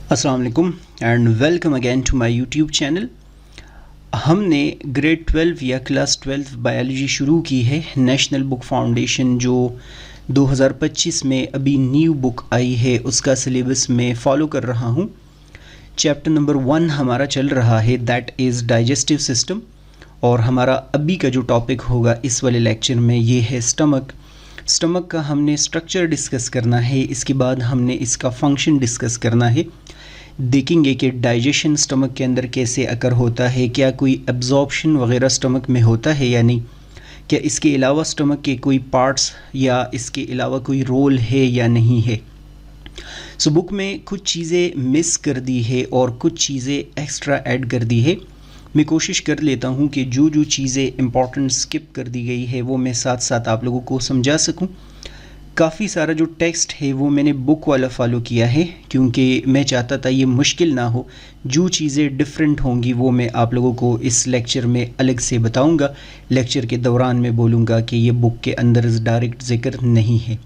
अस्सलाम वालेकुम and welcome again to my YouTube channel. हमने ग्रेड 12 या क्लास 12 बायोलॉजी शुरू की है। नेशनल बुक फाउंडेशन जो 2025 में अभी न्यू बुक आई है उसका सिलेबस में फ़ॉलो कर रहा हूँ। चैप्टर नंबर 1 हमारा चल रहा है, दैट इज़ डाइजेस्टिव सिस्टम, और हमारा अभी का जो टॉपिक होगा इस वाले लेक्चर में ये है स्टमक। स्टमक का हमने स्ट्रक्चर डिस्कस करना है, इसके बाद हमने इसका फंक्शन डिस्कस करना है। देखेंगे कि डाइजेशन स्टमक के अंदर कैसे अकर होता है, क्या कोई एब्जॉर्प्शन वगैरह स्टमक में होता है या नहीं, क्या इसके अलावा स्टमक के कोई पार्ट्स या इसके अलावा कोई रोल है या नहीं है। सो बुक में कुछ चीज़ें मिस कर दी है और कुछ चीज़ें एक्स्ट्रा ऐड कर दी है। मैं कोशिश कर लेता हूँ कि जो जो चीज़ें इम्पॉर्टेंट स्किप कर दी गई है वो मैं साथ साथ आप लोगों को समझा सकूँ। काफ़ी सारा जो टेक्स्ट है वो मैंने बुक वाला फ़ॉलो किया है क्योंकि मैं चाहता था ये मुश्किल ना हो। जो चीज़ें डिफरेंट होंगी वो मैं आप लोगों को इस लेक्चर में अलग से बताऊंगा। लेक्चर के दौरान मैं बोलूँगा कि ये बुक के अंदर डायरेक्ट जिक्र नहीं है।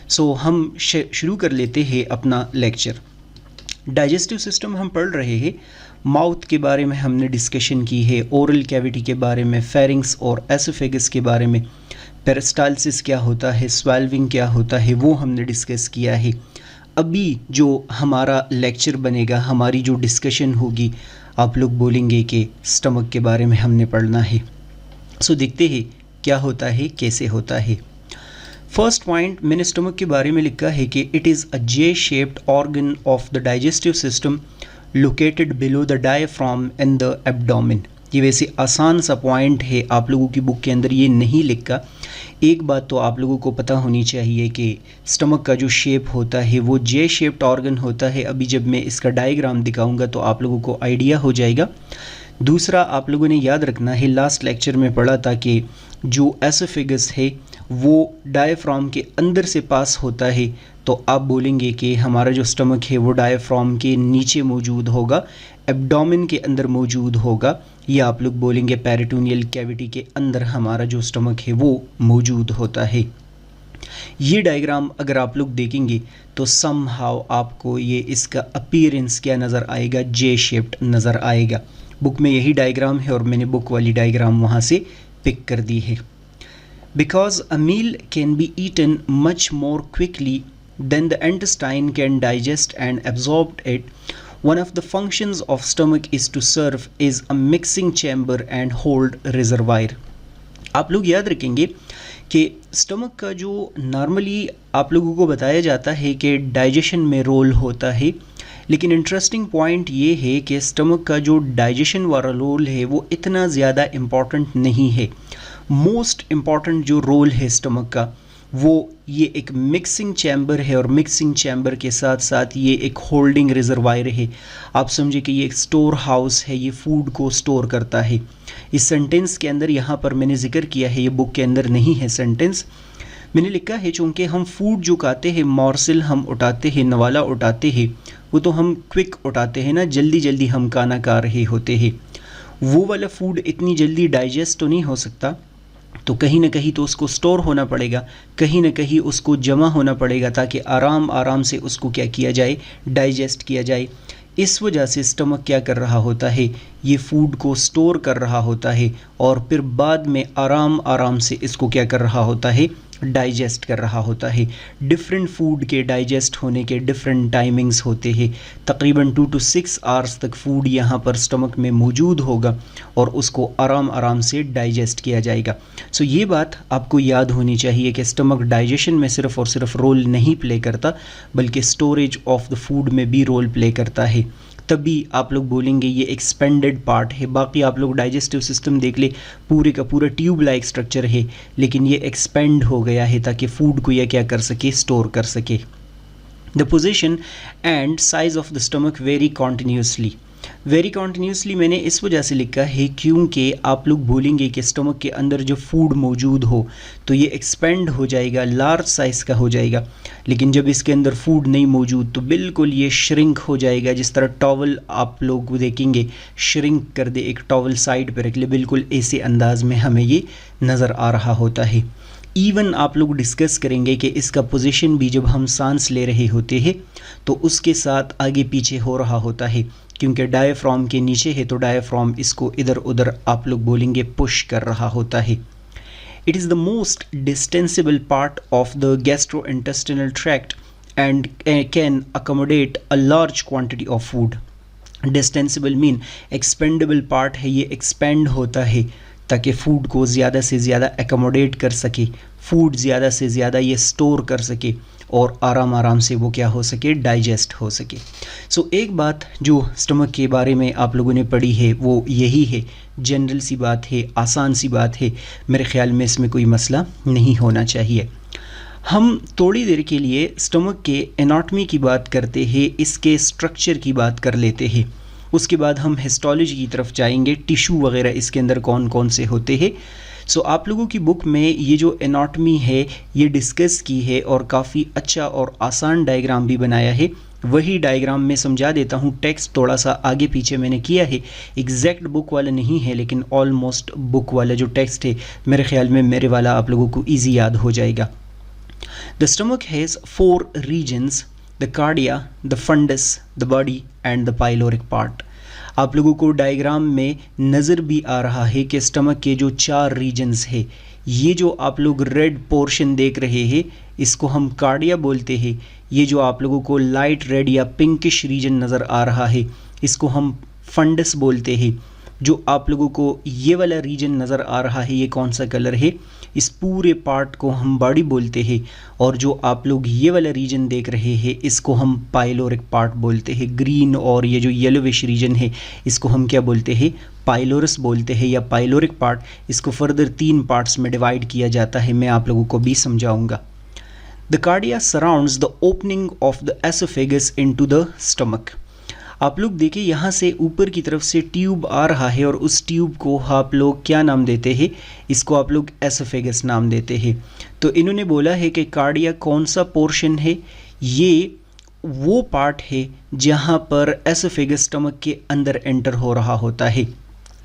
सो हम शुरू कर लेते हैं अपना लेक्चर। डाइजेस्टिव सिस्टम हम पढ़ रहे हैं। माउथ के बारे में हमने डिस्कशन की है, ओरल कैविटी के बारे में, फेरिंग्स और एसोफेगस के बारे में, पेरिस्टाल्सिस क्या होता है, स्वेल्विंग क्या होता है, वो हमने डिस्कस किया है। अभी जो हमारा लेक्चर बनेगा, हमारी जो डिस्कशन होगी, आप लोग बोलेंगे कि स्टमक के बारे में हमने पढ़ना है। सो देखते हैं क्या होता है, कैसे होता है। फर्स्ट पॉइंट मैंने स्टमक के बारे में लिखा है कि it is a J shaped organ of the digestive system located below the diaphragm in the abdomen. ये वैसे आसान सा पॉइंट है, आप लोगों की बुक के अंदर ये नहीं लिखा। एक बात तो आप लोगों को पता होनी चाहिए कि स्टमक का जो शेप होता है वो जे शेप्ड ऑर्गन होता है। अभी जब मैं इसका डायग्राम दिखाऊंगा तो आप लोगों को आइडिया हो जाएगा। दूसरा, आप लोगों ने याद रखना है, लास्ट लेक्चर में पढ़ा था कि जो एसोफेगस है वो डायफ्राम के अंदर से पास होता है, तो आप बोलेंगे कि हमारा जो स्टमक है वो डायफ्राम के नीचे मौजूद होगा, एब्डोमेन के अंदर मौजूद होगा, या आप लोग बोलेंगे पेरिटोनियल कैविटी के अंदर हमारा जो स्टमक है वो मौजूद होता है। ये डायग्राम अगर आप लोग देखेंगे तो समहाउ आपको ये इसका अपीयरेंस क्या नज़र आएगा, जे शेप्ड नज़र आएगा। बुक में यही डायग्राम है और मैंने बुक वाली डायग्राम वहाँ से पिक कर दी है। Because a meal can be eaten much more quickly then the intestine can digest and absorb it. One of the functions of stomach is to serve as a mixing chamber and hold reservoir. आप लोग याद रखेंगे कि stomach का जो normally आप लोगों को बताया जाता है कि डाइजेशन में रोल होता है, लेकिन इंटरेस्टिंग पॉइंट ये है कि स्टमक का जो डाइजेशन वाला रोल है वो इतना ज़्यादा इम्पॉर्टेंट नहीं है। मोस्ट इम्पॉर्टेंट जो रोल है स्टमक का वो ये एक मिक्सिंग चैम्बर है, और मिक्सिंग चैम्बर के साथ साथ ये एक होल्डिंग रिजर्वायर है। आप समझे कि ये एक स्टोर हाउस है, ये फूड को स्टोर करता है। इस सेंटेंस के अंदर यहाँ पर मैंने जिक्र किया है, ये बुक के अंदर नहीं है सेंटेंस, मैंने लिखा है चूँकि हम फूड जो खाते हैं, मॉर्सिल हम उठाते हैं, नवाला उठाते हैं, वो तो हम क्विक उठाते हैं ना, जल्दी जल्दी हम खाना खा रहे होते हैं। वो वाला फूड इतनी जल्दी डाइजेस्ट तो नहीं हो सकता, तो कहीं ना कहीं तो उसको स्टोर होना पड़ेगा, कहीं ना कहीं उसको जमा होना पड़ेगा ताकि आराम आराम से उसको क्या किया जाए, डाइजेस्ट किया जाए। इस वजह से स्टमक क्या कर रहा होता है, ये फूड को स्टोर कर रहा होता है और फिर बाद में आराम आराम से इसको क्या कर रहा होता है, डाइजेस्ट कर रहा होता है। डिफरेंट फूड के डाइजेस्ट होने के डिफरेंट टाइमिंग्स होते हैं। तकरीबन 2 to 6 आवर्स तक फूड यहाँ पर स्टमक में मौजूद होगा और उसको आराम आराम से डाइजेस्ट किया जाएगा। सो ये बात आपको याद होनी चाहिए कि स्टमक डाइजेशन में सिर्फ और सिर्फ रोल नहीं प्ले करता, बल्कि स्टोरेज ऑफ द फूड में भी रोल प्ले करता है। तभी आप लोग बोलेंगे ये एक्सपेंडेड पार्ट है। बाकी आप लोग डाइजेस्टिव सिस्टम देख ले, पूरे का पूरा ट्यूब लाइक स्ट्रक्चर है, लेकिन ये एक्सपेंड हो गया है ताकि फूड को यह क्या कर सके, स्टोर कर सके। The position and size of the stomach very continuously. Very continuously मैंने इस वजह से लिखा है क्योंकि आप लोग बोलेंगे कि स्टमक के अंदर जो फूड मौजूद हो तो ये एक्सपेंड हो जाएगा, लार्ज साइज़ का हो जाएगा, लेकिन जब इसके अंदर फूड नहीं मौजूद तो बिल्कुल ये श्रिंक हो जाएगा। जिस तरह टॉवल आप लोग देखेंगे श्रिंक कर दे, एक टॉवल साइड पे रख ले, बिल्कुल ऐसे अंदाज में हमें ये नज़र आ रहा होता है। इवन आप लोग डिस्कस करेंगे कि इसका पोजीशन भी जब हम सांस ले रहे होते हैं तो उसके साथ आगे पीछे हो रहा होता है, क्योंकि डायफ्राम के नीचे है तो डायफ्राम इसको इधर उधर आप लोग बोलेंगे पुश कर रहा होता है। It is the most distensible part of the gastrointestinal tract and can accommodate a large quantity of food. Distensible mean expandable part है, ये एक्सपेंड होता है ताकि फ़ूड को ज़्यादा से ज़्यादा एकोमोडेट कर सके, फ़ूड ज़्यादा से ज़्यादा ये स्टोर कर सके और आराम आराम से वो क्या हो सके, डाइजेस्ट हो सके। सो एक बात जो स्टमक के बारे में आप लोगों ने पढ़ी है वो यही है, जनरल सी बात है, आसान सी बात है, मेरे ख़्याल में इसमें कोई मसला नहीं होना चाहिए। हम थोड़ी देर के लिए स्टमक के एनाटॉमी की बात करते हैं, इसके स्ट्रक्चर की बात कर लेते हैं, उसके बाद हम हिस्टोलॉजी की तरफ जाएंगे, टिश्यू वगैरह इसके अंदर कौन कौन से होते हैं। सो आप लोगों की बुक में ये जो एनाटॉमी है ये डिस्कस की है और काफ़ी अच्छा और आसान डायग्राम भी बनाया है। वही डायग्राम मैं समझा देता हूँ, टेक्स्ट थोड़ा सा आगे पीछे मैंने किया है, एग्जैक्ट बुक वाला नहीं है लेकिन ऑलमोस्ट बुक वाला जो टेक्स्ट है मेरे ख्याल में मेरे वाला आप लोगों को ईजी याद हो जाएगा। The stomach has 4 regions, the cardia, the fundus, the body and the pyloric part. आप लोगों को डायग्राम में नज़र भी आ रहा है कि स्टमक के जो 4 रीजन्स है, ये जो आप लोग रेड पोर्शन देख रहे हैं इसको हम कार्डिया बोलते हैं। ये जो आप लोगों को लाइट रेड या पिंकिश रीजन नज़र आ रहा है इसको हम फंडस बोलते हैं। जो आप लोगों को ये वाला रीजन नज़र आ रहा है ये कौन सा कलर है, इस पूरे पार्ट को हम बॉडी बोलते हैं। और जो आप लोग ये वाला रीजन देख रहे हैं इसको हम पाइलोरिक पार्ट बोलते हैं। ग्रीन और ये जो येलोविश रीजन है इसको हम क्या बोलते हैं, पाइलोरस बोलते हैं या पाइलोरिक पार्ट। इसको फर्दर 3 पार्ट्स में डिवाइड किया जाता है, मैं आप लोगों को भी समझाऊंगा। The cardia surrounds the opening of the oesophagus into the stomach. आप लोग देखिए यहाँ से ऊपर की तरफ से ट्यूब आ रहा है और उस ट्यूब को आप लोग क्या नाम देते हैं, इसको आप लोग एसोफेगस नाम देते हैं। तो इन्होंने बोला है कि कार्डिया कौन सा पोर्शन है, ये वो पार्ट है जहाँ पर एसोफेगस स्टमक के अंदर एंटर हो रहा होता है।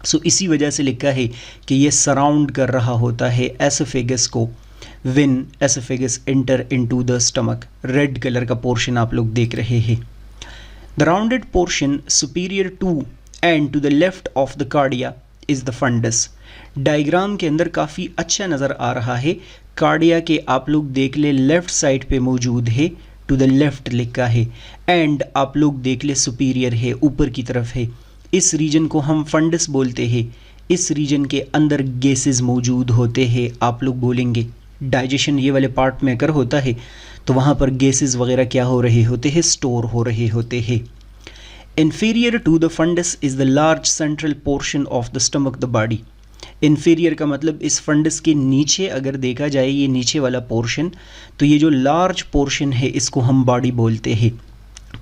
सो इसी वजह से लिखा है कि ये सराउंड कर रहा होता है एसोफेगस को। When oesophagus enter into the stomach, red colour का पोर्शन आप लोग देख रहे हैं। The rounded portion superior to and to the left of the cardia is the fundus। Diagram के अंदर काफ़ी अच्छा नज़र आ रहा है, कार्डिया के आप लोग देख ले लेफ़्ट साइड पे मौजूद है, टू द लेफ़्ट लिखा है, एंड आप लोग देख ले सुपीरियर है, ऊपर की तरफ है। इस रीजन को हम फंडस बोलते हैं। इस रीजन के अंदर गैसेस मौजूद होते हैं। आप लोग बोलेंगे डाइजेशन ये वाले पार्ट में अगर होता है तो वहाँ पर गैसेस वगैरह क्या हो रहे होते हैं, स्टोर हो रहे होते हैं। Inferior to the fundus is the large central portion of the stomach the body. Inferior का मतलब इस फंडस के नीचे अगर देखा जाए ये नीचे वाला पोर्शन, तो ये जो लार्ज पोर्शन है इसको हम बॉडी बोलते हैं।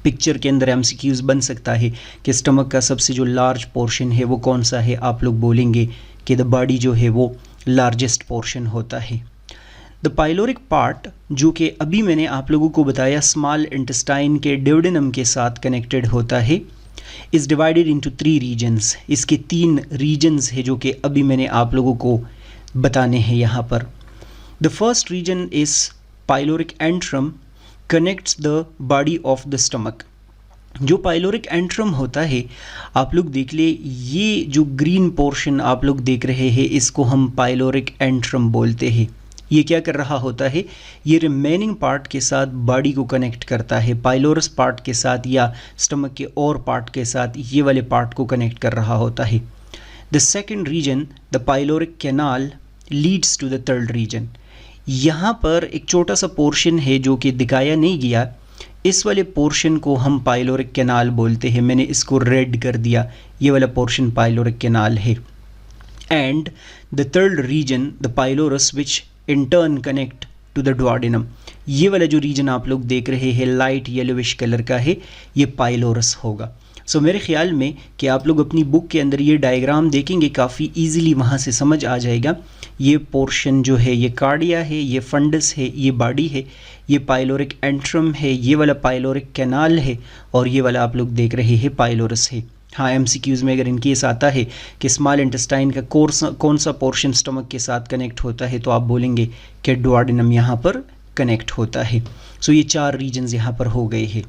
पिक्चर के अंदर एमसीक्यूज बन सकता है कि स्टमक का सबसे जो लार्ज पोर्शन है वो कौन सा है, आप लोग बोलेंगे कि द बॉडी जो है वो लार्जेस्ट पोर्शन होता है। द पाइलोरिक पार्ट जो कि अभी मैंने आप लोगों को बताया स्मॉल इंटेस्टाइन के ड्यूडेनम के साथ कनेक्टेड होता है, इज़ डिवाइडेड इनटू 3 रीजन्स। इसके 3 रीजन्स है जो कि अभी मैंने आप लोगों को बताने हैं यहाँ पर। The first region is pyloric antrum connects the body of the stomach. जो पाइलोरिक एंट्रम होता है आप लोग देख ले, ये जो ग्रीन पोर्शन आप लोग देख रहे हैं इसको हम पाइलोरिक एंट्रम बोलते हैं। ये क्या कर रहा होता है, ये रिमेनिंग पार्ट के साथ बॉडी को कनेक्ट करता है, पाइलोरस पार्ट के साथ या स्टमक के और पार्ट के साथ ये वाले पार्ट को कनेक्ट कर रहा होता है। The second region the pyloric canal leads to the third region. यहाँ पर एक छोटा सा पोर्शन है जो कि दिखाया नहीं गया, इस वाले पोर्शन को हम पाइलोरिक कैनाल बोलते हैं। मैंने इसको रेड कर दिया, ये वाला पोर्शन पाइलोरिक कैनाल है। And the third region the pylorus which in turn connect to the duodenum. ये वाला जो रीजन आप लोग देख रहे हैं लाइट येलोविश कलर का है, ये पाइलोरस होगा। सो मेरे ख्याल में कि आप लोग अपनी बुक के अंदर ये डायग्राम देखेंगे काफ़ी इजीली वहाँ से समझ आ जाएगा। ये पोर्शन जो है ये कार्डिया है, ये फंडस है, ये बॉडी है, ये पाइलोरिक एंट्रम है, ये वाला पाइलोरिक कैनाल है और ये वाला आप लोग देख रहे हैं पाइलोरस है। हाँ, एमसीक्यूज़ में अगर इन केस आता है कि स्मॉल इंटेस्टाइन का कौन सा पोर्शन स्टमक के साथ कनेक्ट होता है, तो आप बोलेंगे कि डुओडेनम यहाँ पर कनेक्ट होता है। सो ये 4 रीजन्स यहाँ पर हो गए हैं।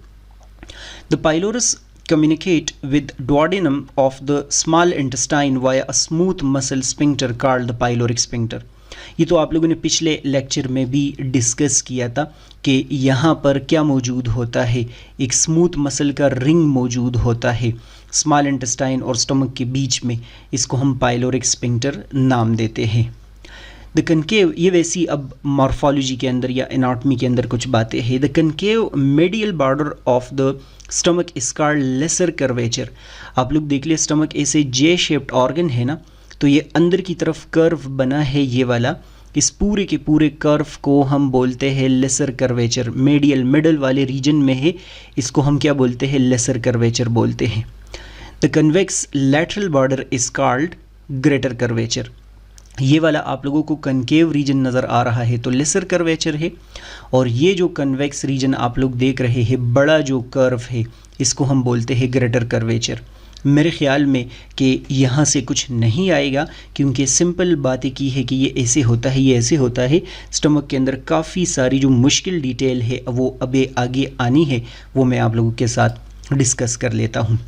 The pylorus communicate with duodenum of the small intestine via a smooth muscle sphincter called the pyloric sphincter। ये तो आप लोगों ने पिछले लेक्चर में भी डिस्कस किया था कि यहाँ पर क्या मौजूद होता है, एक स्मूथ मसल का रिंग मौजूद होता है स्मॉल इंटेस्टाइन और स्टमक के बीच में, इसको हम पाइलोरिक स्फिंक्टर नाम देते हैं। द कनकेव, ये वैसी अब मॉर्फोलॉजी के अंदर या एनाटॉमी के अंदर कुछ बातें हैं। The concave medial border of the stomach is called lesser curvature. आप लोग देख लिए स्टमक ऐसे जे शेप्ड ऑर्गन है ना, तो ये अंदर की तरफ कर्व बना है ये वाला, इस पूरे के पूरे कर्व को हम बोलते हैं लेसर कर्वेचर। मेडियल मिडल वाले रीजन में है, इसको हम क्या बोलते हैं, लेसर कर्वेचर बोलते हैं। The convex lateral border is called greater curvature. ये वाला आप लोगों को कनकेव रीजन नज़र आ रहा है तो लेसर कर्वेचर है, और ये जो कन्वेक्स रीजन आप लोग देख रहे हैं, बड़ा जो कर्व है, इसको हम बोलते हैं ग्रेटर कर्वेचर। मेरे ख्याल में कि यहाँ से कुछ नहीं आएगा, क्योंकि सिंपल बातें की है कि ये ऐसे होता है, ये ऐसे होता है। स्टमक के अंदर काफ़ी सारी जो मुश्किल डिटेल है वो अबे आगे आनी है, वो मैं आप लोगों के साथ डिस्कस कर लेता हूँ।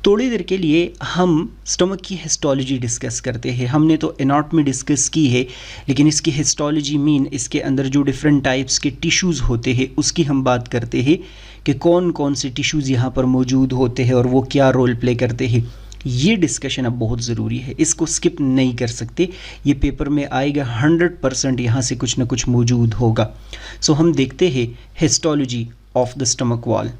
थोड़ी देर के लिए हम स्टमक की हिस्टोलॉजी डिस्कस करते हैं। हमने तो एनाटॉमी डिस्कस की है, लेकिन इसकी हिस्टोलॉजी मीन इसके अंदर जो डिफरेंट टाइप्स के टिश्यूज़ होते हैं उसकी हम बात करते हैं कि कौन कौन से टिश्यूज़ यहाँ पर मौजूद होते हैं और वो क्या रोल प्ले करते हैं। ये डिस्कशन अब बहुत ज़रूरी है, इसको स्किप नहीं कर सकते, ये पेपर में आएगा 100%, यहाँ से कुछ ना कुछ मौजूद होगा। सो हम देखते हैं histology of the stomach wall.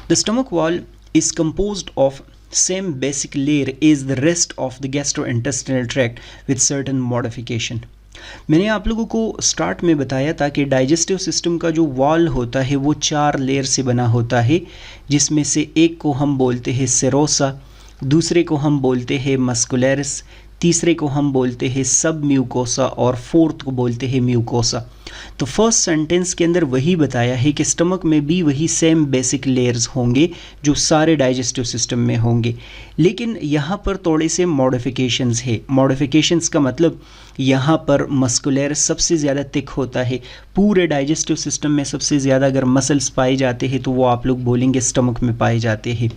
The stomach wall is composed of same basic layer as the rest of the gastrointestinal tract with certain modification। मैंने आप लोगों को स्टार्ट में बताया था कि डाइजेस्टिव सिस्टम का जो वॉल होता है वो 4 लेयर से बना होता है, जिसमें से एक को हम बोलते हैं सेरोसा, दूसरे को हम बोलते हैं मस्कुलरिस, तीसरे को हम बोलते हैं सब म्यूकोसा और फोर्थ को बोलते हैं म्यूकोसा। तो फर्स्ट सेंटेंस के अंदर वही बताया है कि स्टमक में भी वही सेम बेसिक लेयर्स होंगे जो सारे डाइजेस्टिव सिस्टम में होंगे, लेकिन यहाँ पर थोड़े से मॉडिफिकेशंस है। मॉडिफिकेशंस का मतलब यहाँ पर मस्कुलरिस सबसे ज़्यादा थिक होता है। पूरे डाइजेस्टिव सिस्टम में सबसे ज़्यादा अगर मसल्स पाए जाते हैं तो वो आप लोग बोलेंगे स्टमक में पाए जाते हैं।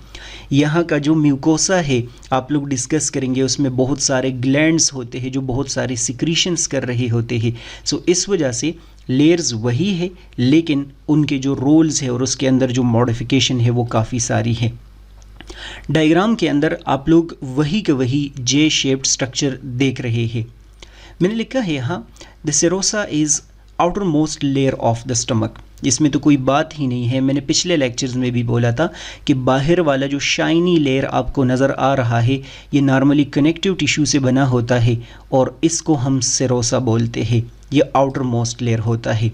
यहाँ का जो म्यूकोसा है आप लोग डिस्कस करेंगे, उसमें बहुत सारे ग्लैंड्स होते हैं जो बहुत सारे सिक्रीशंस कर रहे होते हैं। सो इस वजह से लेयर्स वही है, लेकिन उनके जो रोल्स है और उसके अंदर जो मॉडिफिकेशन है वो काफ़ी सारी है। डायग्राम के अंदर आप लोग वही के वही जे शेप्ड स्ट्रक्चर देख रहे हैं। मैंने लिखा है यहाँ the serosa is outer most layer of the stomach. इसमें तो कोई बात ही नहीं है, मैंने पिछले लेक्चर्स में भी बोला था कि बाहर वाला जो शाइनी लेयर आपको नज़र आ रहा है ये नॉर्मली कनेक्टिव टिश्यू से बना होता है और इसको हम सेरोसा बोलते हैं, ये आउटर मोस्ट लेयर होता है।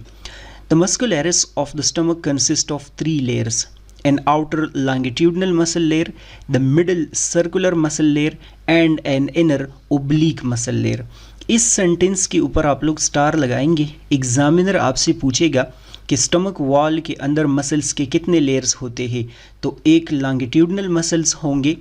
The muscularis of the stomach consist of 3 layers, an outer longitudinal muscle layer, the middle circular muscle layer and an inner oblique muscle layer। इस सेंटेंस के ऊपर आप लोग स्टार लगाएंगे। एग्जामिनर आपसे पूछेगा कि स्टमक वॉल के अंदर मसल्स के कितने लेयर्स होते हैं, तो एक लॉन्गिट्यूडनल मसल्स होंगे,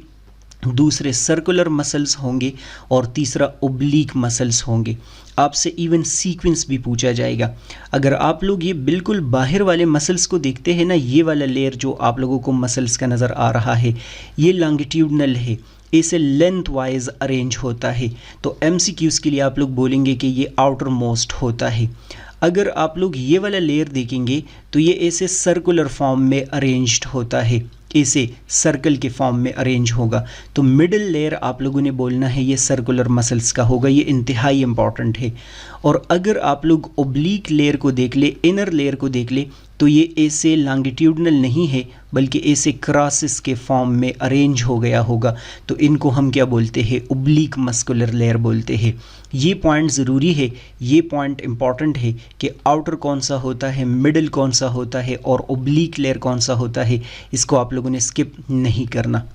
दूसरे सर्कुलर मसल्स होंगे और तीसरा ओब्लीक मसल्स होंगे। आपसे इवन सीक्वेंस भी पूछा जाएगा। अगर आप लोग ये बिल्कुल बाहर वाले मसल्स को देखते हैं ना, ये वाला लेयर जो आप लोगों को मसल्स का नज़र आ रहा है ये लॉन्गिट्यूडनल है, इसे लेंथ वाइज अरेंज होता है, तो एमसीक्यूज़ के लिए आप लोग बोलेंगे कि ये आउटर मोस्ट होता है। अगर आप लोग ये वाला लेयर देखेंगे तो ये ऐसे सर्कुलर फॉर्म में अरेंज्ड होता है, ऐसे सर्कल के फॉर्म में अरेंज होगा। तो मिडिल लेयर आप लोगों ने बोलना है ये सर्कुलर मसल्स का होगा, ये इंतहाई इम्पॉर्टेंट है। और अगर आप लोग ओब्लीक लेयर को देख ले, इनर लेयर को देख ले, तो ये ऐसे लॉन्गिट्यूडनल नहीं है बल्कि ऐसे क्रॉसेस के फॉर्म में अरेंज हो गया होगा, तो इनको हम क्या बोलते हैं, ओब्लीक मस्कुलर लेयर बोलते हैं। ये पॉइंट ज़रूरी है, ये पॉइंट इंपॉर्टेंट है कि आउटर कौन सा होता है, मिडिल कौन सा होता है और ओब्लीक लेयर कौन सा होता है, इसको आप लोगों ने स्किप नहीं करना।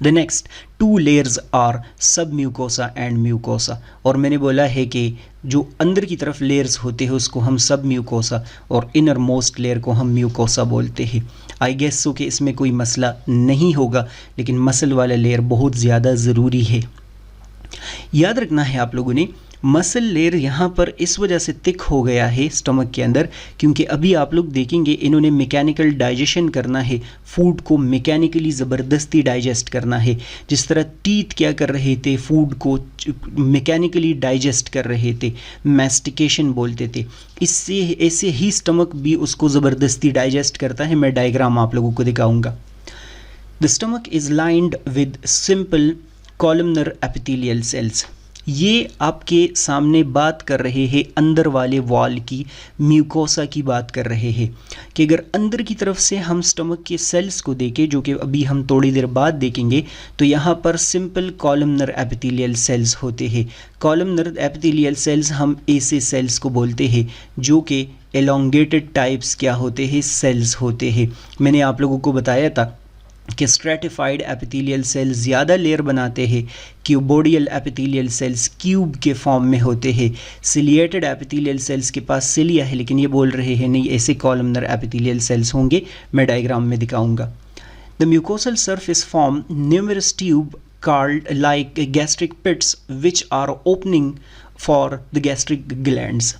द नेक्स्ट 2 लेयर्स आर सब म्यूकोसा एंड म्यूकोसा, और मैंने बोला है कि जो अंदर की तरफ लेयर्स होते हैं उसको हम सब म्यूकोसा और इनर मोस्ट लेयर को हम म्यूकोसा बोलते हैं। आई गेस सो कि इसमें कोई मसला नहीं होगा, लेकिन मसल वाला लेयर बहुत ज़्यादा ज़रूरी है। याद रखना है आप लोगों ने, मसल लेयर यहाँ पर इस वजह से थिक हो गया है स्टमक के अंदर, क्योंकि अभी आप लोग देखेंगे इन्होंने मैकेनिकल डाइजेशन करना है, फूड को मैकेनिकली ज़बरदस्ती डाइजेस्ट करना है। जिस तरह टीथ क्या कर रहे थे, फूड को मैकेनिकली डाइजेस्ट कर रहे थे, मैस्टिकेशन बोलते थे, इससे ऐसे ही स्टमक भी उसको ज़बरदस्ती डाइजेस्ट करता है। मैं डायग्राम आप लोगों को दिखाऊंगा। The stomach is lined with simple columnar epithelial cells. ये आपके सामने बात कर रहे हैं अंदर वाले वॉल की, म्यूकोसा की बात कर रहे हैं कि अगर अंदर की तरफ से हम स्टमक के सेल्स को देखें, जो कि अभी हम थोड़ी देर बाद देखेंगे, तो यहाँ पर सिंपल कॉलमनर एपिथेलियल सेल्स होते हैं। कॉलमनर एपिथेलियल सेल्स हम ऐसे सेल्स को बोलते हैं जो कि एलोंगेटेड टाइप्स क्या होते हैं, सेल्स होते हैं। मैंने आप लोगों को बताया था कि स्ट्रेटिफाइड एपिथेलियल सेल्स ज़्यादा लेयर बनाते हैं, क्यूबोडियल एपिथेलियल सेल्स क्यूब के फॉर्म में होते हैं, सिलिएटेड एपिथेलियल सेल्स के पास सिलिया है, लेकिन ये बोल रहे हैं नहीं ऐसे कॉलमनर एपिथेलियल सेल्स होंगे। मैं डायग्राम में दिखाऊंगा। The mucosal surface form numerous tube called like gastric pits which are opening for the gastric glands.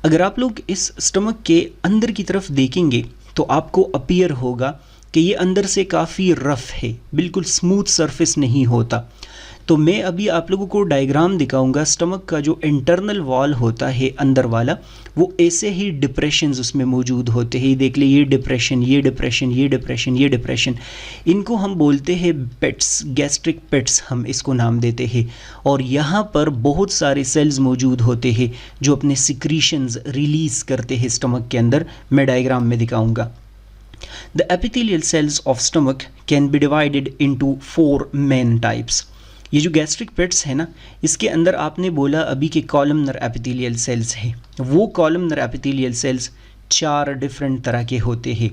अगर आप लोग इस स्टमक के अंदर की तरफ देखेंगे तो आपको अपीयर होगा कि ये अंदर से काफ़ी रफ़ है, बिल्कुल स्मूथ सरफेस नहीं होता। तो मैं अभी आप लोगों को डायग्राम दिखाऊंगा। स्टमक का जो इंटरनल वॉल होता है अंदर वाला, वो ऐसे ही डिप्रेशंस उसमें मौजूद होते हैं। देख ले, ये डिप्रेशन, ये डिप्रेशन, ये डिप्रेशन, ये डिप्रेशन, इनको हम बोलते हैं पेट्स, गैस्ट्रिक पेट्स हम इसको नाम देते हैं। और यहाँ पर बहुत सारे सेल्स मौजूद होते हैं जो अपने सिक्रीशंस रिलीज़ करते हैं स्टमक के अंदर। मैं डायग्राम में दिखाऊंगा। The epithelial cells of stomach can be divided into 4 main types. ये जो गैस्ट्रिक पेट्स है ना, इसके अंदर आपने बोला अभी के कॉलमनर एपिथेलियल सेल्स है। वो कॉलमनर एपिथेलियल सेल्स 4 डिफरेंट तरह के होते हैं।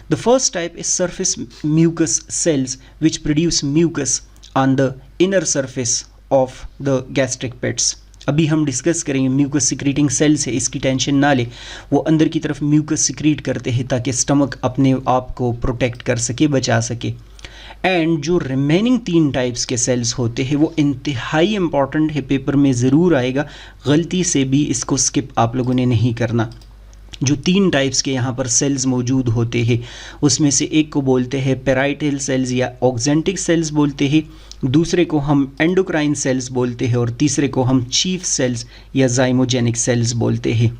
The first type is surface mucus cells which produce mucus on the inner surface of the gastric pits. अभी हम डिस्कस करेंगे। म्यूकस सिक्रीटिंग सेल्स है, इसकी टेंशन ना ले। वो अंदर की तरफ म्यूकस सिक्रीट करते हैं ताकि स्टमक अपने आप को प्रोटेक्ट कर सके, बचा सके। एंड जो रिमेनिंग 3 टाइप्स के सेल्स होते हैं वो इंतहाई इंपॉर्टेंट है, पेपर में ज़रूर आएगा, गलती से भी इसको स्किप आप लोगों ने नहीं करना। जो 3 टाइप्स के यहाँ पर सेल्स मौजूद होते हैं उसमें से एक को बोलते हैं पेराइटल सेल्स या ऑक्जेंटिक सेल्स बोलते हैं, दूसरे को हम एंडोक्राइन सेल्स बोलते हैं और तीसरे को हम चीफ सेल्स या जाइमोजेनिक सेल्स बोलते हैं।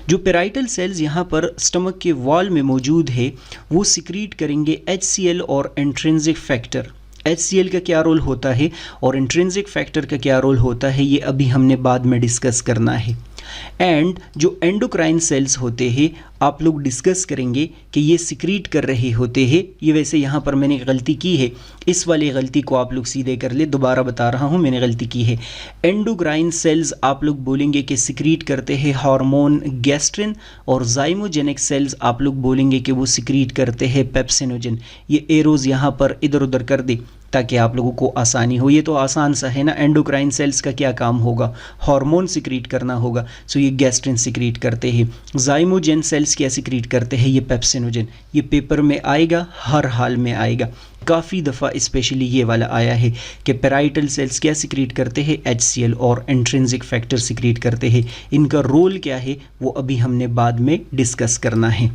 जो पेराइटल सेल्स यहाँ पर स्टमक के वॉल में मौजूद है वो सिक्रीट करेंगे HCl और इंट्रिंसिक फैक्टर। HCl का क्या रोल होता है और इंट्रिंसिक फैक्टर का क्या रोल होता है, ये अभी हमने बाद में डिस्कस करना है। एंड जो एंडोक्राइन सेल्स होते हैं आप लोग डिस्कस करेंगे कि ये सिक्रीट कर रहे होते हैं। ये वैसे यहाँ पर मैंने गलती की है, इस वाली गलती को आप लोग सीधे कर ले, दोबारा बता रहा हूँ, मैंने गलती की है। एंडोक्राइन सेल्स आप लोग बोलेंगे कि सिक्रीट करते हैं हार्मोन गैस्ट्रिन, और जाइमोजेनिक सेल्स आप लोग बोलेंगे कि वो सिक्रीट करते हैं पेप्सिनोजन। ये एरोज यहाँ पर इधर उधर कर दे ताकि आप लोगों को आसानी हो। ये तो आसान सा है ना। एंडोक्राइन सेल्स का क्या काम होगा, हार्मोन सिक्रीट करना होगा, सो ये गैस्ट्रिन सिक्रीट करते हैं। जाइमोजेन सेल्स क्या सिक्रीट करते हैं, ये पेप्सिनोजन। ये पेपर में आएगा, हर हाल में आएगा, काफ़ी दफ़ा स्पेशली ये वाला आया है कि पेराइटल सेल्स क्या सिक्रीट करते हैं, HCl और इंट्रिंसिक फैक्टर सिक्रीट करते हैं। इनका रोल क्या है वो अभी हमने बाद में डिस्कस करना है।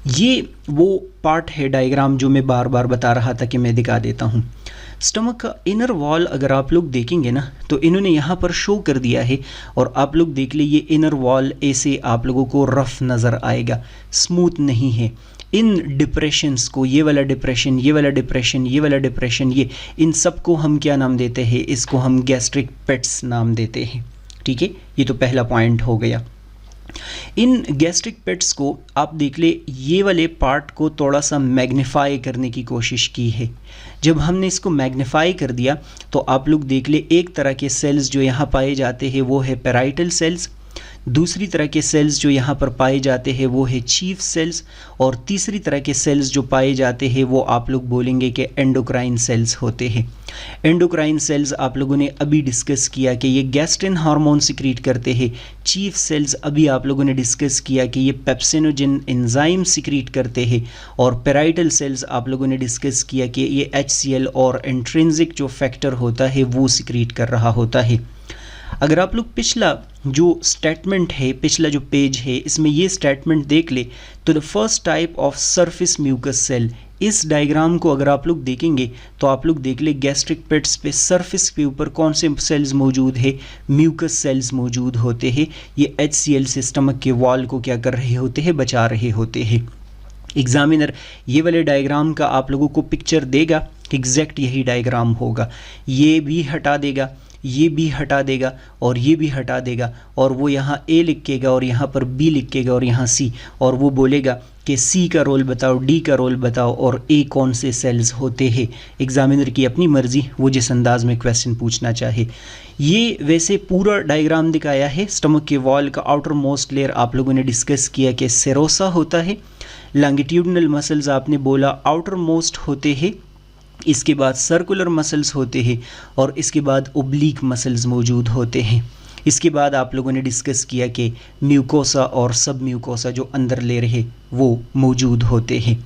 ये वो पार्ट है डायग्राम जो मैं बार बार बता रहा था कि मैं दिखा देता हूँ। स्टमक का इनर वॉल अगर आप लोग देखेंगे ना तो इन्होंने यहाँ पर शो कर दिया है, और आप लोग देख ले ये इनर वॉल ऐसे आप लोगों को रफ नज़र आएगा, स्मूथ नहीं है। इन डिप्रेशंस को, ये वाला डिप्रेशन, ये वाला डिप्रेशन, ये वाला डिप्रेशन, ये इन सब को हम क्या नाम देते हैं, इसको हम गैस्ट्रिक पेट्स नाम देते हैं। ठीक है, ये तो पहला पॉइंट हो गया। इन गैस्ट्रिक पेट्स को आप देख ले, ये वाले पार्ट को थोड़ा सा मैग्नीफाई करने की कोशिश की है। जब हमने इसको मैग्नीफाई कर दिया तो आप लोग देख ले, एक तरह के सेल्स जो यहाँ पाए जाते हैं वो है पेराइटल सेल्स, दूसरी तरह के सेल्स जो यहाँ पर पाए जाते हैं वो है चीफ सेल्स, और तीसरी तरह के सेल्स जो पाए जाते हैं वो आप लोग बोलेंगे कि एंडोक्राइन सेल्स होते हैं। एंडोक्राइन सेल्स आप लोगों ने अभी डिस्कस किया कि ये गैस्ट्रिन हार्मोन सिक्रीट करते हैं। चीफ सेल्स अभी आप लोगों ने डिस्कस किया कि ये पेप्सिनोजन एंजाइम सिक्रीट करते हैं। और पेराइटल सेल्स आप लोगों ने डिस्कस किया कि ये HCl और इंट्रिंसिक जो फैक्टर होता है वो सिक्रीट कर रहा होता है। अगर आप लोग पिछला जो स्टेटमेंट है, पिछला जो पेज है, इसमें ये स्टेटमेंट देख ले तो the first type of surface mucus cell, इस डायग्राम को अगर आप लोग देखेंगे तो आप लोग देख ले गैस्ट्रिक पेट्स पे सरफेस के ऊपर कौन से सेल्स मौजूद है, म्यूकस सेल्स मौजूद होते हैं। ये HCl से स्टमक के वॉल को क्या कर रहे होते हैं, बचा रहे होते हैं। एग्जामिनर ये वाले डायग्राम का आप लोगों को पिक्चर देगा, एग्जैक्ट यही डायग्राम होगा। ये भी हटा देगा, ये भी हटा देगा और ये भी हटा देगा, और वो यहाँ A लिखेगा और यहाँ पर B लिखेगा और यहाँ C, और वो बोलेगा कि C का रोल बताओ, D का रोल बताओ और A कौन से सेल्स होते हैं। एग्जामिनर की अपनी मर्जी, वो जिस अंदाज में क्वेश्चन पूछना चाहे। ये वैसे पूरा डायग्राम दिखाया है। स्टमक के वॉल का आउटर मोस्ट लेयर आप लोगों ने डिस्कस किया कि सेरोसा होता है। लॉन्गिट्यूडनल मसल्स आपने बोला आउटर मोस्ट होते हैं, इसके बाद सर्कुलर मसल्स होते हैं और इसके बाद ओब्लिक मसल्स मौजूद होते हैं। इसके बाद आप लोगों ने डिस्कस किया कि म्यूकोसा और सब म्यूकोसा जो अंदर ले रहे वो मौजूद होते हैं।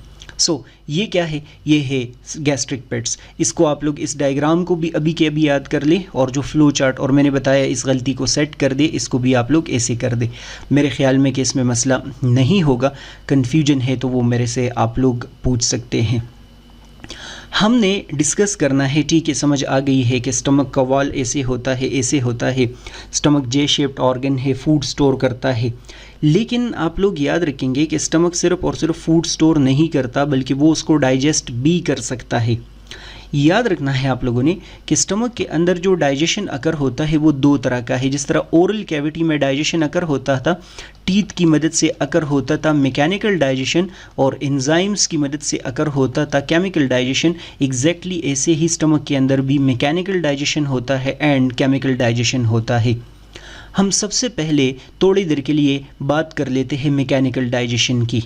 ये क्या है, ये है गैस्ट्रिक पेट्स। इसको आप लोग इस डायग्राम को भी अभी के अभी याद कर ले, और जो फ्लो चार्ट और मैंने बताया इस गलती को सेट कर दे, इसको भी आप लोग ऐसे कर दे। मेरे ख्याल में कि इसमें मसला नहीं होगा, कन्फ्यूजन है तो वो मेरे से आप लोग पूछ सकते हैं। हमने डिस्कस करना है, ठीक है, समझ आ गई है कि स्टमक का वॉल ऐसे होता है, ऐसे होता है। स्टमक जे शेप्ड ऑर्गन है, फूड स्टोर करता है। लेकिन आप लोग याद रखेंगे कि स्टमक सिर्फ और सिर्फ फूड स्टोर नहीं करता, बल्कि वो उसको डाइजेस्ट भी कर सकता है। याद रखना है आप लोगों ने कि स्टमक के अंदर जो डाइजेशन अकर होता है वो दो तरह का है। जिस तरह ओरल कैविटी में डाइजेशन अकर होता था, टीथ की मदद से अकर होता था मैकेनिकल डाइजेशन, और एंजाइम्स की मदद से अकर होता था केमिकल डाइजेशन। एग्जैक्टली ऐसे ही स्टमक के अंदर भी मैकेनिकल डाइजेशन होता है एंड केमिकल डाइजेशन होता है। हम सबसे पहले थोड़ी देर के लिए बात कर लेते हैं मैकेनिकल डाइजेशन की।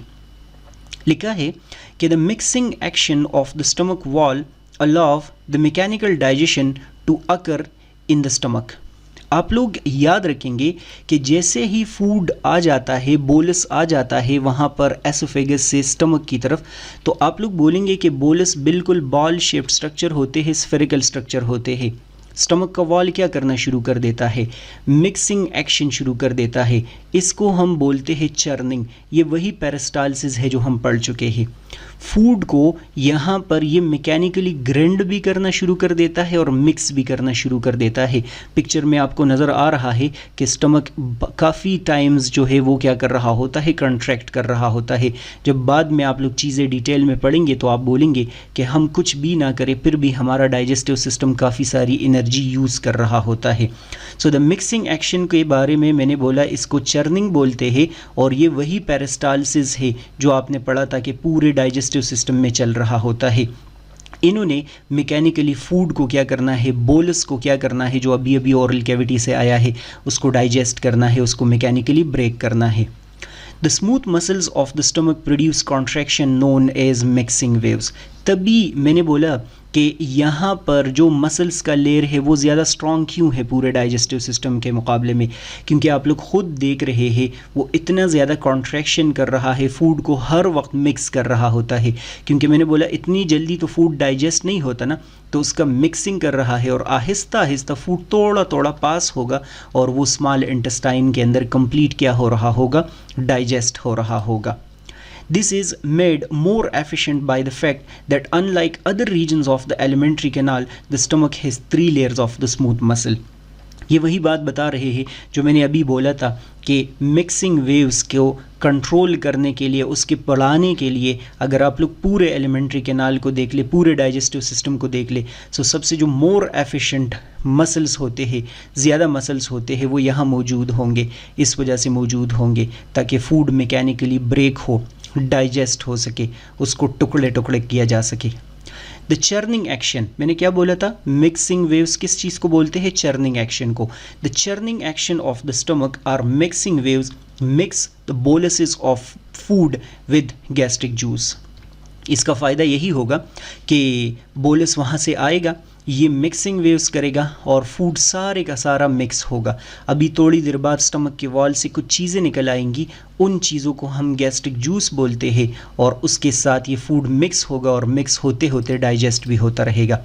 लिखा है कि the mixing action of the stomach wall allow the mechanical digestion to occur in the stomach। आप लोग याद रखेंगे कि जैसे ही फूड आ जाता है, बोलस आ जाता है वहाँ पर एसोफेगस से स्टमक की तरफ, तो आप लोग बोलेंगे कि बोलस बिल्कुल बॉल शेप्ड स्ट्रक्चर होते हैं, स्फेरिकल स्ट्रक्चर होते हैं। स्टमक का वॉल क्या करना शुरू कर देता है, मिक्सिंग एक्शन शुरू कर देता है। इसको हम बोलते हैं चर्निंग। ये वही पेरिस्टालसिस है जो हम पढ़ चुके हैं। फूड को यहाँ पर ये मैकेनिकली ग्राइंड भी करना शुरू कर देता है और मिक्स भी करना शुरू कर देता है। पिक्चर में आपको नज़र आ रहा है कि स्टमक काफ़ी टाइम्स जो है वो क्या कर रहा होता है, कंट्रैक्ट कर रहा होता है। जब बाद में आप लोग चीज़ें डिटेल में पढ़ेंगे तो आप बोलेंगे कि हम कुछ भी ना करें फिर भी हमारा डाइजेस्टिव सिस्टम काफ़ी सारी एनर्जी यूज़ कर रहा होता है। सो द मिक्सिंग एक्शन के बारे में मैंने बोला इसको चर्निंग बोलते हैं, और ये वही पेरिस्टालसिस है जो आपने पढ़ा था कि पूरे डाइजेस्टिव सिस्टम में चल रहा होता है। इन्होंने मैकेनिकली फूड को क्या करना है, बोलस को क्या करना है जो अभी अभी ओरल कैविटी से आया है उसको डाइजेस्ट करना है, उसको मैकेनिकली ब्रेक करना है। The smooth muscles of the stomach produce contraction known as mixing waves। तभी मैंने बोला कि यहाँ पर जो मसल्स का लेयर है वो ज़्यादा स्ट्रॉन्ग क्यों है पूरे डाइजेस्टिव सिस्टम के मुकाबले में, क्योंकि आप लोग खुद देख रहे हैं वो इतना ज़्यादा कॉन्ट्रैक्शन कर रहा है, फूड को हर वक्त मिक्स कर रहा होता है। क्योंकि मैंने बोला इतनी जल्दी तो फूड डाइजेस्ट नहीं होता ना, तो उसका मिक्सिंग कर रहा है और आहिस्ता आहिस्ता फूड थोड़ा थोड़ा पास होगा और वो स्मॉल इंटेस्टाइन के अंदर कंप्लीट क्या हो रहा होगा, डाइजेस्ट हो रहा होगा। This is made more efficient by the fact that unlike other regions of the alimentary canal, the stomach has 3 layers of the smooth muscle। ये वही बात बता रहे हैं जो मैंने अभी बोला था कि मिक्सिंग वेव्स को कंट्रोल करने के लिए, उसके बढ़ाने के लिए, अगर आप लोग पूरे एलिमेंट्री कैनाल को देख ले, पूरे डाइजेस्टिव सिस्टम को देख ले, तो सबसे जो मोर एफिशिएंट मसल्स होते हैं, ज़्यादा मसल्स होते हैं, वो यहाँ मौजूद होंगे। इस वजह से मौजूद होंगे ताकि फूड मैकेनिकली ब्रेक हो, डाइजेस्ट हो सके, उसको टुकड़े टुकड़े किया जा सके। द चर्निंग एक्शन, मैंने क्या बोला था, मिक्सिंग वेव्स किस चीज़ को बोलते हैं, चर्निंग एक्शन को। The churning action of the stomach are mixing waves mix the boluses of food with gastric juice. इसका फ़ायदा यही होगा कि बोलस वहाँ से आएगा, ये मिक्सिंग वेव्स करेगा और फूड सारे का सारा मिक्स होगा। अभी थोड़ी देर बाद स्टमक के वॉल से कुछ चीज़ें निकल आएंगी, उन चीज़ों को हम गैस्ट्रिक जूस बोलते हैं, और उसके साथ ये फूड मिक्स होगा और मिक्स होते होते डाइजेस्ट भी होता रहेगा।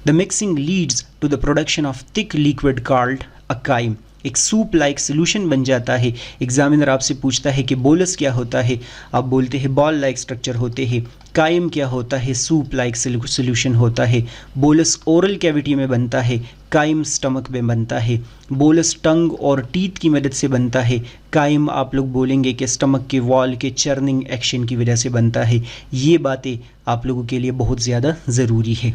The mixing leads to the production of thick liquid called a chyme. एक सूप लाइक सोल्यूशन बन जाता है। एग्जामिनर आपसे पूछता है कि बोलस क्या होता है, आप बोलते हैं बॉल लाइक स्ट्रक्चर होते हैं। काइम क्या होता है, सूप लाइक सोल्यूशन होता है। बोलस ओरल कैविटी में बनता है, काइम स्टमक में बनता है। बोलस टंग और टीथ की मदद से बनता है, काइम आप लोग बोलेंगे कि स्टमक के वॉल के चर्निंग एक्शन की वजह से बनता है। ये बातें आप लोगों के लिए बहुत ज़्यादा ज़रूरी है।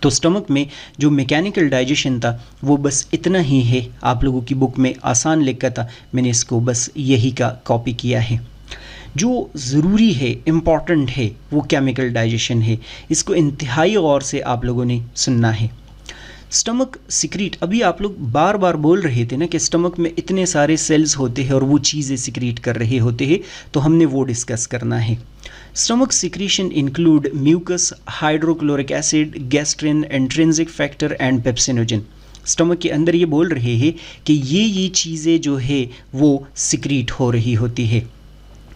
तो स्टमक में जो मैकेनिकल डाइजेशन था वो बस इतना ही है, आप लोगों की बुक में आसान लिखा था, मैंने इसको बस यही का कॉपी किया है। जो ज़रूरी है, इम्पॉर्टेंट है, वो केमिकल डाइजेशन है। इसको इंतहाई गौर से आप लोगों ने सुनना है। स्टमक सिक्रीट, अभी आप लोग बार बार बोल रहे थे ना कि स्टमक में इतने सारे सेल्स होते हैं और वो चीज़ें सिक्रीट कर रहे होते हैं, तो हमने वो डिस्कस करना है। Stomach secretion include mucus, hydrochloric acid, gastrin, intrinsic factor and pepsinogen. Stomach के अंदर ये बोल रहे हैं कि ये चीज़ें जो है वो सिक्रीट हो रही होती है।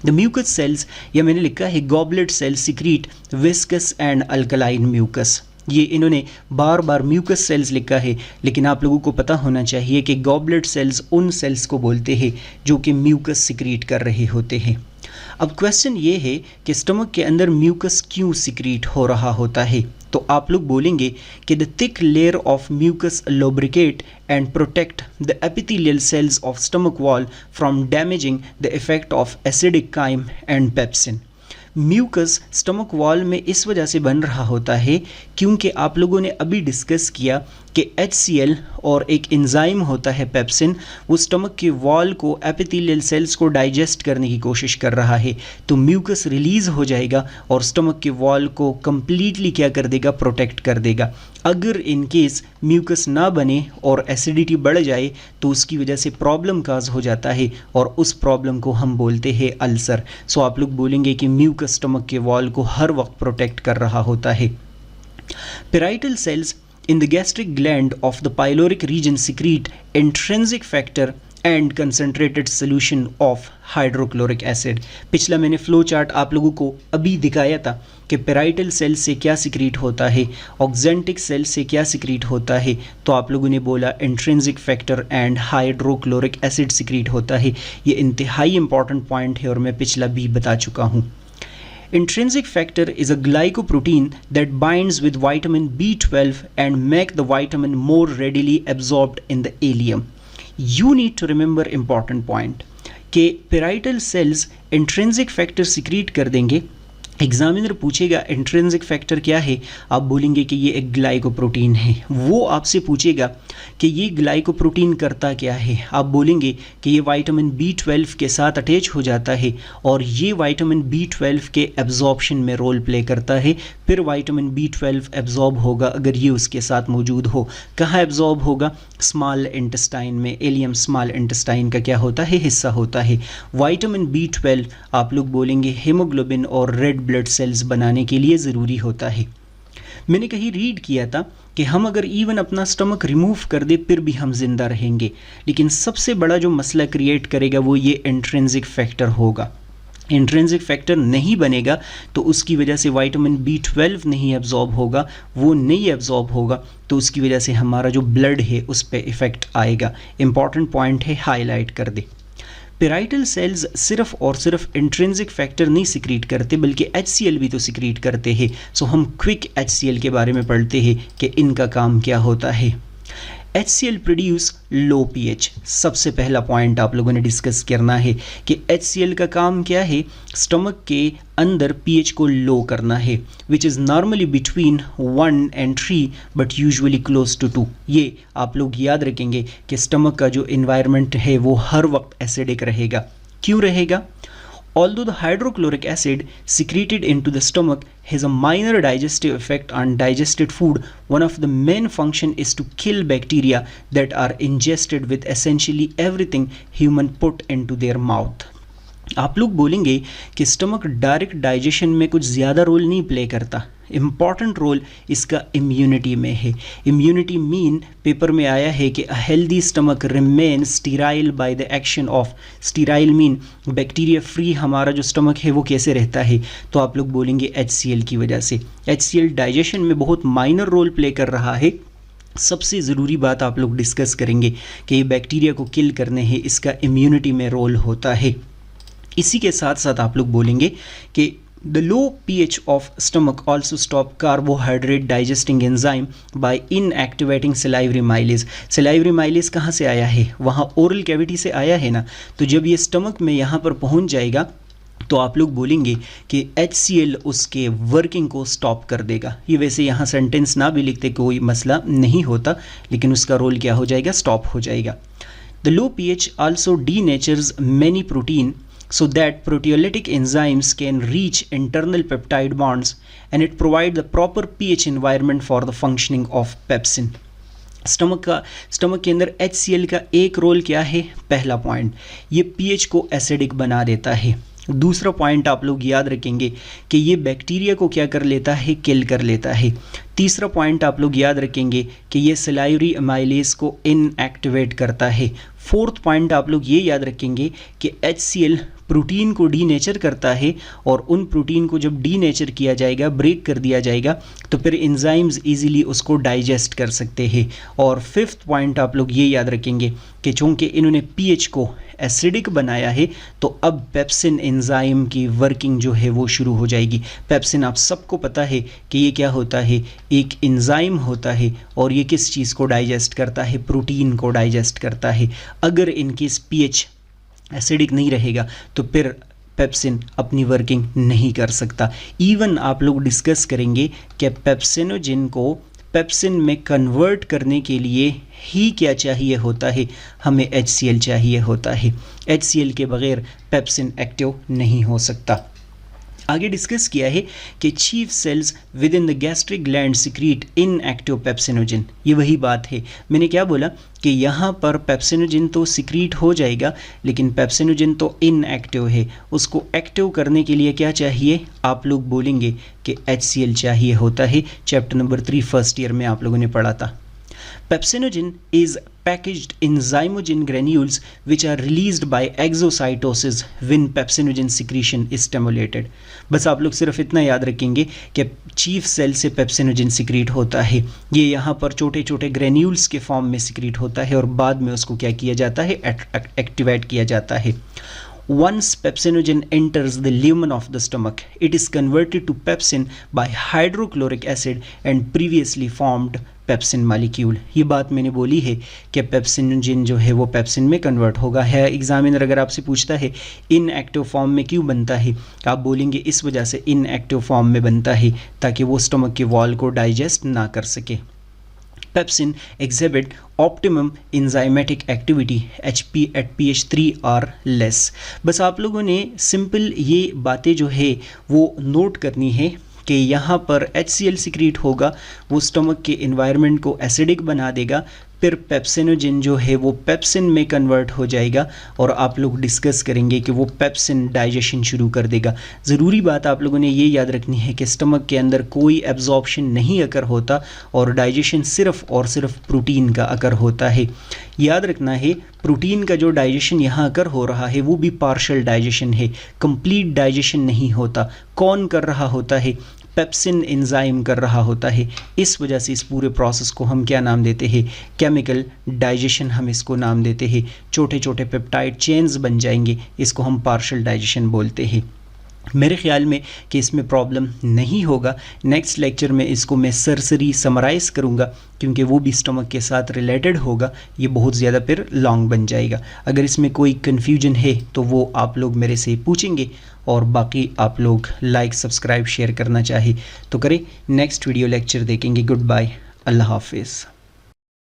द म्यूकस सेल्स, या मैंने लिखा है goblet cells secrete viscous and alkaline mucus. ये इन्होंने बार बार म्यूकस सेल्स लिखा है, लेकिन आप लोगों को पता होना चाहिए कि गॉबलेट सेल्स उन सेल्स को बोलते हैं जो कि म्यूकस सिक्रीट कर रहे होते हैं। अब क्वेश्चन ये है कि स्टमक के अंदर म्यूकस क्यों सिक्रीट हो रहा होता है, तो आप लोग बोलेंगे कि the thick layer of mucus lubricate and protect the epithelial cells of stomach wall from damaging the effect of acidic chyme and pepsin. Mucus stomach wall में इस वजह से बन रहा होता है क्योंकि आप लोगों ने अभी डिस्कस किया कि HCl और एक एंजाइम होता है पेप्सिन, वो स्टमक के वॉल को, एपिथेलियल सेल्स को डाइजेस्ट करने की कोशिश कर रहा है। तो म्यूकस रिलीज़ हो जाएगा और स्टमक के वॉल को कम्प्लीटली क्या कर देगा, प्रोटेक्ट कर देगा। अगर इन केस म्यूकस ना बने और एसिडिटी बढ़ जाए तो उसकी वजह से प्रॉब्लम काज हो जाता है और उस प्रॉब्लम को हम बोलते हैं अल्सर। सो आप लोग बोलेंगे कि म्यूकस स्टमक के वॉल को हर वक्त प्रोटेक्ट कर रहा होता है। Parietal cells in the gastric gland of the pyloric region secrete intrinsic factor and concentrated solution of hydrochloric acid। पिछला मैंने फ्लो चार्ट आप लोगों को अभी दिखाया था कि पेराइटल सेल से क्या सिक्रीट होता है, ऑक्जेंटिक सेल से क्या सिक्रीट होता है, तो आप लोगों ने बोला intrinsic factor and hydrochloric acid secrete होता है। ये इंतहाई इंपॉर्टेंट पॉइंट है और मैं पिछला भी बता चुका हूँ। Intrinsic factor is a glycoprotein that binds with vitamin B12 and make the vitamin more readily absorbed in the ileum. You need to remember important point कि parietal cells intrinsic factor secrete कर देंगे। Examiner पूछेगा intrinsic factor क्या है, आप बोलेंगे कि ये एक ग्लाइकोप्रोटीन है। वो आपसे पूछेगा कि ये ग्लाइकोप्रोटीन करता क्या है, आप बोलेंगे कि ये विटामिन B12 के साथ अटैच हो जाता है और ये विटामिन B12 के एब्जॉर्प्शन में रोल प्ले करता है। फिर विटामिन B12 एब्जॉर्ब होगा अगर ये उसके साथ मौजूद हो। कहाँ एब्जॉर्ब होगा, स्मॉल इंटेस्टाइन में। एलियम स्मॉल इंटेस्टाइन का क्या होता है, हिस्सा होता है। विटामिन B12 आप लोग बोलेंगे हीमोग्लोबिन और रेड ब्लड सेल्स बनाने के लिए ज़रूरी होता है। मैंने कहीं रीड किया था कि हम अगर इवन अपना स्टमक रिमूव कर दे फिर भी हम जिंदा रहेंगे, लेकिन सबसे बड़ा जो मसला क्रिएट करेगा वो ये इंट्रिंसिक फैक्टर होगा। इंट्रिंसिक फैक्टर नहीं बनेगा तो उसकी वजह से विटामिन B12 नहीं एब्जॉर्ब होगा, वो नहीं एब्जॉर्ब होगा तो उसकी वजह से हमारा जो ब्लड है उस पर इफ़ेक्ट आएगा। इंपॉर्टेंट पॉइंट है, हाईलाइट कर दे। पेराइटल सेल्स सिर्फ और सिर्फ इंट्रिंसिक फैक्टर नहीं सिक्रीट करते बल्कि HCl भी तो सिक्रीट करते हैं। सो हम क्विक HCl के बारे में पढ़ते हैं कि इनका काम क्या होता है। HCl produce low pH। सबसे पहला पॉइंट आप लोगों ने डिस्कस करना है कि HCl का काम क्या है, स्टमक के अंदर pH को लो करना है, which is normally between 1 and 3 but usually close to 2। ये आप लोग याद रखेंगे कि स्टमक का जो इन्वायरमेंट है वो हर वक्त एसिडिक रहेगा। क्यों रहेगा? Although the hydrochloric acid secreted into the stomach has a minor digestive effect on digested food, one of the main function is to kill bacteria that are ingested with essentially everything human put into their mouth. आप लोग बोलेंगे कि stomach direct digestion में कुछ ज़्यादा role नहीं play करता, important role इसका इम्यूनिटी में है। इम्यूनिटी मीन पेपर में आया है कि a healthy stomach remain sterile by the action of, sterile mean bacteria free हमारा जो स्टमक है वो कैसे रहता है, तो आप लोग बोलेंगे HCl की वजह से। HCl डाइजेशन में बहुत माइनर रोल प्ले कर रहा है। सबसे ज़रूरी बात आप लोग डिस्कस करेंगे कि ये बैक्टीरिया को किल करने हैं, इसका इम्यूनिटी में रोल होता है। इसी के साथ साथ आप लोग बोलेंगे कि the low pH of stomach also stop carbohydrate digesting enzyme by inactivating salivary amylase. Salivary amylase कहाँ से आया है, वहाँ ओरल कैविटी से आया है ना, तो जब ये स्टमक में यहाँ पर पहुँच जाएगा तो आप लोग बोलेंगे कि HCl उसके वर्किंग को स्टॉप कर देगा। ये वैसे यहाँ सेंटेंस ना भी लिखते कोई मसला नहीं होता, लेकिन उसका रोल क्या हो जाएगा, स्टॉप हो जाएगा। The low pH also denatures many protein so that proteolytic enzymes can reach internal peptide bonds and it provide the proper pH environment for the functioning of pepsin। Stomach के अंदर HCl का एक role क्या है, पहला point ये pH को acidic बना देता है। दूसरा पॉइंट आप लोग याद रखेंगे कि ये बैक्टीरिया को क्या कर लेता है, किल कर लेता है। तीसरा पॉइंट आप लोग याद रखेंगे कि ये सलाइवरी अमाइलेज को इनएक्टिवेट करता है। फोर्थ पॉइंट आप लोग ये याद रखेंगे कि HCl प्रोटीन को डीनेचर करता है और उन प्रोटीन को जब डीनेचर किया जाएगा, ब्रेक कर दिया जाएगा, तो फिर एंजाइम्स इजीली उसको डाइजेस्ट कर सकते हैं। और फिफ्थ पॉइंट आप लोग ये याद रखेंगे कि चूँकि इन्होंने pH को एसिडिक बनाया है तो अब पेप्सिन एंजाइम की वर्किंग जो है वो शुरू हो जाएगी। पेप्सिन आप सबको पता है कि ये क्या होता है, एक एंजाइम होता है और ये किस चीज़ को डाइजेस्ट करता है, प्रोटीन को डाइजेस्ट करता है। अगर इनकेस pH एसिडिक नहीं रहेगा तो फिर पेप्सिन अपनी वर्किंग नहीं कर सकता। इवन आप लोग डिस्कस करेंगे कि पेप्सिनोजिन को पेप्सिन में कन्वर्ट करने के लिए ही क्या चाहिए होता है, हमें HCl चाहिए होता है। HCl के बगैर पेप्सिन एक्टिव नहीं हो सकता। आगे डिस्कस किया है कि chief cells within the gastric gland secrete inactive pepsinogen. ये वही बात है, मैंने क्या बोला कि यहाँ पर पेप्सिनोजिन तो सिक्रीट हो जाएगा लेकिन पेप्सिनोजिन तो इनएक्टिव है। उसको एक्टिव करने के लिए क्या चाहिए, आप लोग बोलेंगे कि HCl चाहिए होता है। चैप्टर नंबर 3 फर्स्ट ईयर में आप लोगों ने पढ़ा था। Pepsinogen is packaged in zymogen granules which are released by exocytosis when pepsinogen secretion is stimulated। बस आप लोग सिर्फ इतना याद रखेंगे कि चीफ सेल से पेप्सिनोजिन सिक्रीट होता है। ये यहाँ पर छोटे छोटे ग्रेन्यूल्स के फॉर्म में सिक्रीट होता है और बाद में उसको क्या किया जाता है, एक्टिवेट किया जाता है। Once pepsinogen enters the lumen of the stomach, it is converted to pepsin by hydrochloric acid and previously formed pepsin molecule. ये बात मैंने बोली है कि पेप्सिनोजिन जो है वो पेप्सिन में कन्वर्ट होगा। है एग्जामिनर अगर आपसे पूछता है इनएक्टिव फॉर्म में क्यों बनता है, आप बोलेंगे इस वजह से इनएक्टिव फॉर्म में बनता है ताकि वो स्टमक के वॉल को डाइजेस्ट ना कर सके। Pepsin exhibit optimum enzymatic activity HP at pH 3 or less। बस आप लोगों ने सिंपल ये बातें जो है वो नोट करनी है कि यहाँ पर HCl सिक्रीट होगा, वो स्टमक के एनवायरनमेंट को एसिडिक बना देगा, फिर पेप्सिनोजिन जो है वो पेप्सिन में कन्वर्ट हो जाएगा और आप लोग डिस्कस करेंगे कि वो पेप्सिन डाइजेशन शुरू कर देगा। ज़रूरी बात आप लोगों ने ये याद रखनी है कि स्टमक के अंदर कोई एब्जॉर्प्शन नहीं अकर होता और डाइजेशन सिर्फ और सिर्फ प्रोटीन का अकर होता है। याद रखना है प्रोटीन का जो डाइजेशन यहाँ अकर हो रहा है वो भी पार्शियल डाइजेशन है, कंप्लीट डाइजेशन नहीं होता। कौन कर रहा होता है, पेप्सिन एंजाइम कर रहा होता है। इस वजह से इस पूरे प्रोसेस को हम क्या नाम देते हैं, केमिकल डाइजेशन हम इसको नाम देते हैं। छोटे छोटे पेप्टाइड चेन्स बन जाएंगे, इसको हम पार्शियल डाइजेशन बोलते हैं। मेरे ख्याल में कि इसमें प्रॉब्लम नहीं होगा। नेक्स्ट लेक्चर में इसको मैं सरसरी समराइज़ करूँगा क्योंकि वो भी स्टमक के साथ रिलेटेड होगा, ये बहुत ज़्यादा फिर लॉन्ग बन जाएगा। अगर इसमें कोई कन्फ्यूजन है तो वो आप लोग मेरे से पूछेंगे और बाकी आप लोग लाइक सब्सक्राइब शेयर करना चाहे तो करें। नेक्स्ट वीडियो लेक्चर देखेंगे। गुड बाय, अल्लाह हाफिज़।